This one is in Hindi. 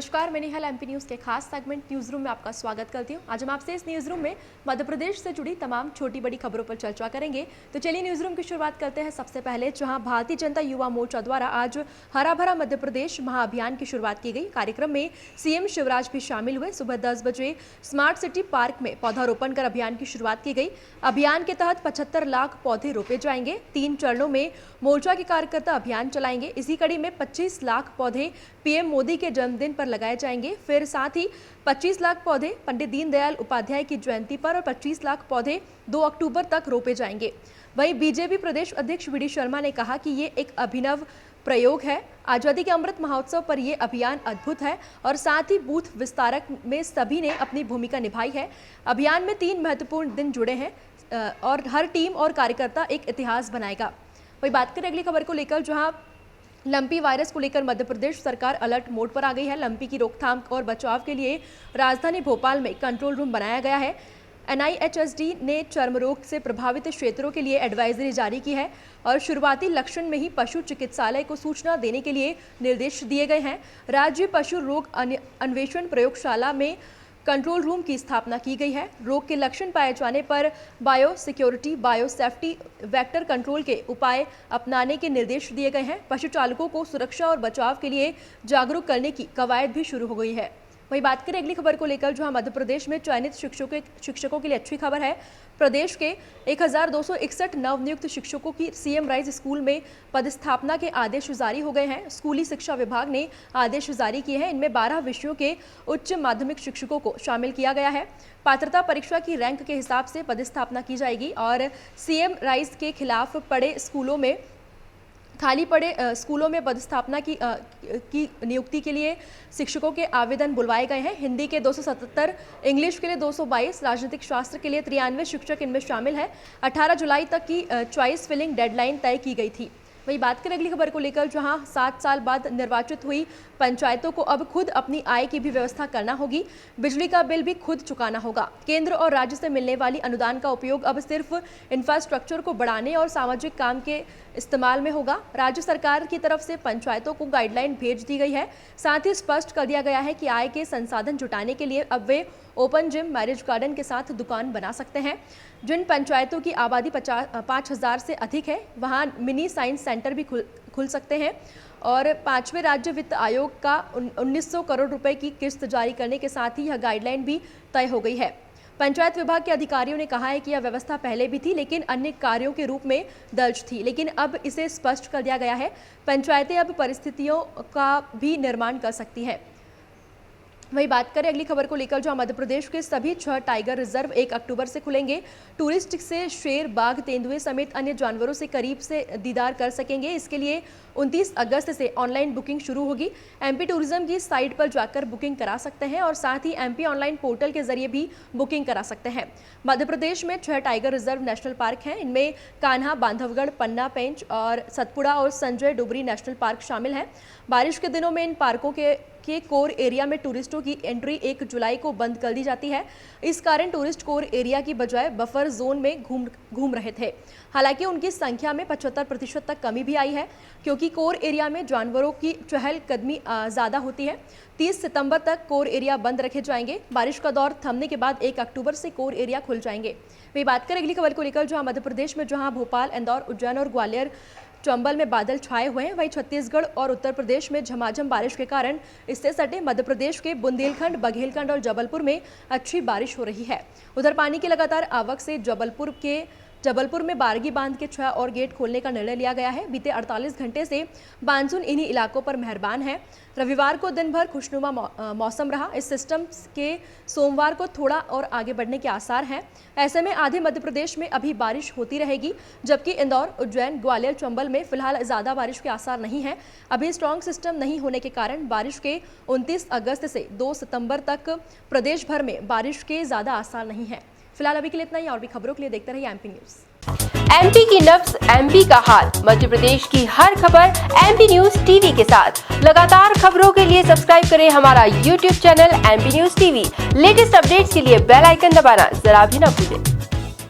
नमस्कार, मैं निहाल एमपी न्यूज़ के खास सेगमेंट न्यूज़ रूम में आपका स्वागत करती हूं। आज हम आपसे इस न्यूज़ रूम में मध्य प्रदेश से जुड़ी तमाम छोटी बड़ी खबरों पर चर्चा करेंगे। तो चलिए न्यूज़ रूम की शुरुआत करते हैं। सबसे पहले जहां भारतीय जनता युवा मोर्चा द्वारा आज हरा भरा मध्य प्रदेश महाअभियान की शुरुआत की गई। कार्यक्रम में सीएम शिवराज भी शामिल हुए। सुबह 10 बजे स्मार्ट सिटी पार्क में पौधारोपण कर अभियान की शुरुआत की गई। अभियान के तहत 75 लाख पौधे रोपे जाएंगे। 3 चरणों में मोर्चा के कार्यकर्ता अभियान चलाएंगे। इसी कड़ी में 25 लाख पौधे पीएम मोदी के जन्मदिन पर लगाए जाएंगे। फिर साथ ही 25 लाख पौधे पंडित दीनदयाल उपाध्याय की जयंती पर और 25 लाख पौधे 2 अक्टूबर तक रोपे जाएंगे। वहीं बीजेपी प्रदेश अध्यक्ष वी डी शर्मा ने कहा कि ये एक अभिनव प्रयोग है। आजादी के अमृत महोत्सव पर यह अभियान अद्भुत है और साथ ही बूथ विस्तारक में सभी ने अपनी भूमिका निभाई है। अभियान में 3 महत्वपूर्ण दिन जुड़े हैं और हर टीम और कार्यकर्ता एक इतिहास बनाएगा। वही बात करें अगली खबर को लेकर, जहां लंपी वायरस को लेकर मध्य प्रदेश सरकार अलर्ट मोड पर आ गई है। लंपी की रोकथाम और बचाव के लिए राजधानी भोपाल में कंट्रोल रूम बनाया गया है। NIHSD ने चर्म रोग से प्रभावित क्षेत्रों के लिए एडवाइजरी जारी की है और शुरुआती लक्षण में ही पशु चिकित्सालय को सूचना देने के लिए निर्देश दिए गए हैं। राज्य पशु रोग अन्वेषण प्रयोगशाला में कंट्रोल रूम की स्थापना की गई है। रोग के लक्षण पाए जाने पर bio security, bio safety, vector control के उपाय अपनाने के निर्देश दिए गए हैं। पशु चालकों को सुरक्षा और बचाव के लिए जागरूक करने की कवायद भी शुरू हो गई है। वही बात करें अगली खबर को लेकर, जहां मध्य प्रदेश में चयनित शिक्षकों के लिए अच्छी खबर है। प्रदेश के 1261 नवनियुक्त शिक्षकों की सीएम राइज स्कूल में पदस्थापना के आदेश जारी हो गए हैं। स्कूली शिक्षा विभाग ने आदेश जारी किए हैं। इनमें 12 विषयों के उच्च माध्यमिक शिक्षकों को शामिल किया गया है। पात्रता परीक्षा की रैंक के हिसाब से पदस्थापना की जाएगी और सीएम राइज के खिलाफ खाली पड़े स्कूलों में पदस्थापना की नियुक्ति के लिए शिक्षकों के आवेदन बुलवाए गए हैं। हिंदी के 277, इंग्लिश के लिए 222, राजनीतिक शास्त्र के लिए 93 शिक्षक इनमें शामिल है। 18 जुलाई तक की चॉइस फिलिंग डेडलाइन तय की गई थी। वही बात करें अगली खबर को लेकर, जहां 7 साल बाद निर्वाचित हुई पंचायतों को अब खुद अपनी आय की भी व्यवस्था करना होगी। बिजली का बिल भी खुद चुकाना होगा। केंद्र और राज्य से मिलने वाली अनुदान का उपयोग अब सिर्फ इंफ्रास्ट्रक्चर को बढ़ाने और सामाजिक काम के इस्तेमाल में होगा। राज्य सरकार की तरफ से पंचायतों को गाइडलाइन भेज दी गई है। साथ ही स्पष्ट कर दिया गया है कि आय के संसाधन जुटाने के लिए अब वे ओपन जिम, मैरिज गार्डन के साथ दुकान बना सकते हैं। जिन पंचायतों की आबादी 5000 से अधिक है, वहां मिनी साइंस सेंटर भी खुल सकते हैं। और 5वें राज्य वित्त आयोग का 1900 करोड़ रुपए की किस्त जारी करने के साथ ही यह गाइडलाइन भी तय हो गई है। पंचायत विभाग के अधिकारियों ने कहा है कि यह व्यवस्था पहले भी थी, लेकिन अन्य कार्यों के रूप में दर्ज थी, लेकिन अब इसे स्पष्ट कर दिया गया है। पंचायतें अब परिस्थितियों का भी निर्माण कर सकती है। वही बात करें अगली खबर को लेकर, जहां मध्य प्रदेश के सभी 6 टाइगर रिजर्व 1 अक्टूबर से खुलेंगे। टूरिस्ट से शेर, बाघ, तेंदुए समेत अन्य जानवरों से करीब से दीदार कर सकेंगे। इसके लिए 29 अगस्त से ऑनलाइन बुकिंग शुरू होगी। एमपी टूरिज्म की साइट पर जाकर बुकिंग करा सकते हैं और साथ ही एमपी ऑनलाइन पोर्टल के जरिए भी बुकिंग करा सकते हैं। मध्य प्रदेश में 6 टाइगर रिजर्व नेशनल पार्क हैं। इनमें कान्हा, बांधवगढ़, पन्ना, पेंच और सतपुड़ा और संजय डुबरी नेशनल पार्क शामिल हैं। बारिश के दिनों में इन पार्कों के कोर एरिया में टूरिस्टों की एंट्री 1 जुलाई को बंद कर दी जाती है। इस कारण टूरिस्ट कोर एरिया की बजाय बफर जोन में घूम रहे थे। हालांकि उनकी संख्या में 75% तक कमी भी आई है, क्योंकि कोर एरिया में जानवरों की चहलकदमी ज़्यादा होती है। 30 सितंबर तक कोर एरिया बंद रखे जाएंगे। बारिश का दौर थमने के बाद 1 अक्टूबर से कोर एरिया खुल जाएंगे। वही बात करें अगली खबर को लेकर, जहां मध्य प्रदेश में भोपाल, इंदौर, उज्जैन और ग्वालियर, चंबल में बादल छाए हुए हैं। वहीं छत्तीसगढ़ और उत्तर प्रदेश में झमाझम बारिश के कारण इससे सटे मध्य प्रदेश के बुंदेलखंड, बघेलखंड और जबलपुर में अच्छी बारिश हो रही है। उधर पानी की लगातार आवक से जबलपुर में बारगी बांध के 6 और गेट खोलने का निर्णय लिया गया है। बीते 48 घंटे से मानसून इन्हीं इलाकों पर मेहरबान है। रविवार को दिन भर खुशनुमा मौसम रहा। इस सिस्टम के सोमवार को थोड़ा और आगे बढ़ने के आसार हैं। ऐसे में आधे मध्य प्रदेश में अभी बारिश होती रहेगी, जबकि इंदौर, उज्जैन, ग्वालियर, चंबल में फिलहाल ज़्यादा बारिश के आसार नहीं है। अभी स्ट्रॉन्ग सिस्टम नहीं होने के कारण बारिश के 29 अगस्त से 2 सितंबर तक प्रदेश भर में बारिश के ज़्यादा आसार नहीं है। फिलहाल अभी के लिए इतना ही। और भी खबरों के लिए देखते रहिए एमपी न्यूज़। एमपी की नब्ज, एमपी का हाल, मध्य प्रदेश की हर खबर एमपी न्यूज़ टीवी के साथ। लगातार खबरों के लिए सब्सक्राइब करें हमारा YouTube channel MP news TV. Latest updates के लिए बेल आइकन दबाना जरा भी न भूलें।